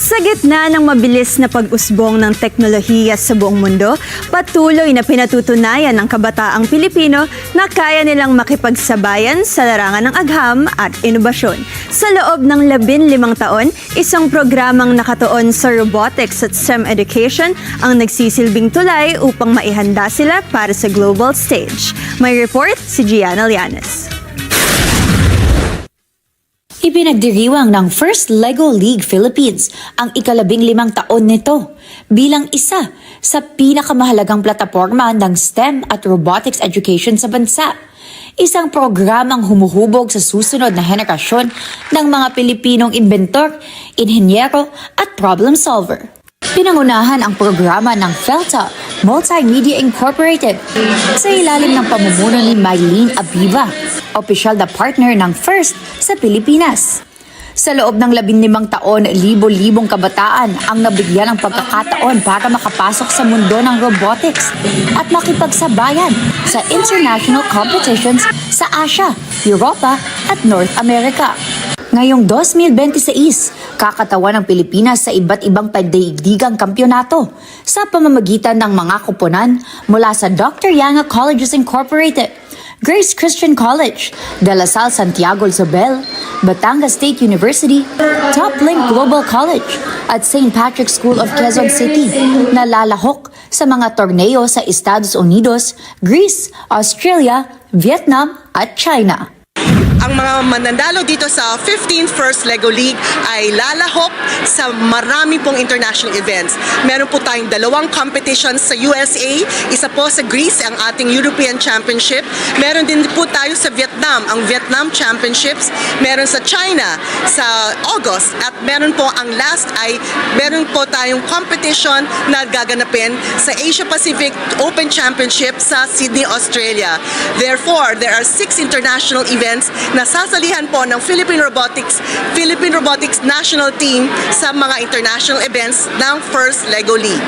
Sa gitna ng mabilis na pag-usbong ng teknolohiya sa buong mundo, patuloy na pinatutunayan ng kabataang Pilipino na kaya nilang makipagsabayan sa larangan ng agham at inobasyon. Sa loob ng 15 taon, isang programang nakatuon sa robotics at STEM education ang nagsisilbing tulay upang maihanda sila para sa global stage. May report si Gianna Llanes. Ipinagdiriwang ng First Lego League Philippines ang ika-15 taon nito bilang isa sa pinakamahalagang plataporma ng STEM at robotics education sa bansa. Isang programang humuhubog sa susunod na henerasyon ng mga Pilipinong inventor, inhenyero at problem solver. Pinangunahan ang programa ng Felta Multimedia Incorporated sa ilalim ng pamumuno ni Mylene Abiva, opisyal na partner ng FIRST sa Pilipinas. Sa loob ng 15 taon, libo-libong kabataan ang nabigyan ng pagkakataon para makapasok sa mundo ng robotics at makipagsabayan sa international competitions sa Asia, Europa at North America. Ngayong 2026, kakatawan ng Pilipinas sa iba't ibang pandaigdigang kampyonato sa pamamagitan ng mga kuponan mula sa Dr. Yanga Colleges Incorporated, Grace Christian College, De La Salle Santiago Zobel, Batangas State University, Toplink Global College at St. Patrick's School of Quezon City na lalahok sa mga torneo sa Estados Unidos, Greece, Australia, Vietnam at China. Ang mga mananalo dito sa 15th First Lego League ay lalahok sa marami pong international events. Meron po tayong 2 competitions sa USA, isa po sa Greece, ang ating European Championship. Meron din po tayo sa Vietnam, ang Vietnam Championships. Meron sa China sa August at meron po ang last ay meron po tayong competition na gaganapin sa Asia Pacific Open Championship sa Sydney, Australia. Therefore, there are 6 international events na sasalihan po ng Philippine Robotics National Team sa mga international events ng First Lego League.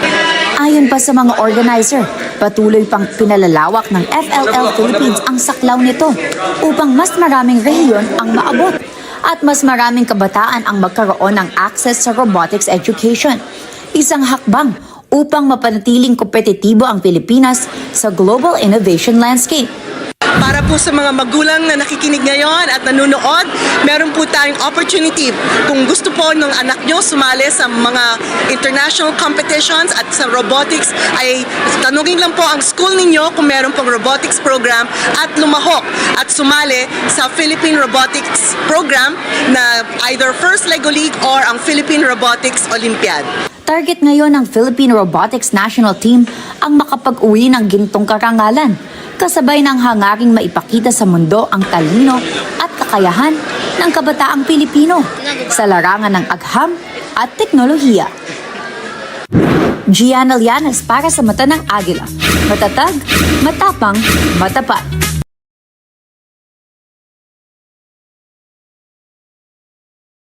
Ayon pa sa mga organizer, patuloy pang pinalalawak ng FLL Philippines ang saklaw nito upang mas maraming rehiyon ang maabot at mas maraming kabataan ang magkaroon ng access sa robotics education. Isang hakbang upang mapanatiling kompetitibo ang Pilipinas sa global innovation landscape. Para po sa mga magulang na nakikinig ngayon at nanonood, meron po tayong opportunity. Kung gusto po ng anak nyo sumali sa mga international competitions at sa robotics, ay tanungin lang po ang school ninyo kung meron pong robotics program at lumahok at sumali sa Philippine Robotics Program na either First Lego League or ang Philippine Robotics Olympiad. Target ngayon ng Philippine Robotics National Team ang makapag-uwi ng gintong karangalan, kasabay ng hangaring maipakita sa mundo ang talino at kakayahan ng kabataang Pilipino sa larangan ng agham at teknolohiya. Gianna Llanes para sa Mata ng Agila. Matatag, matapang, matapat.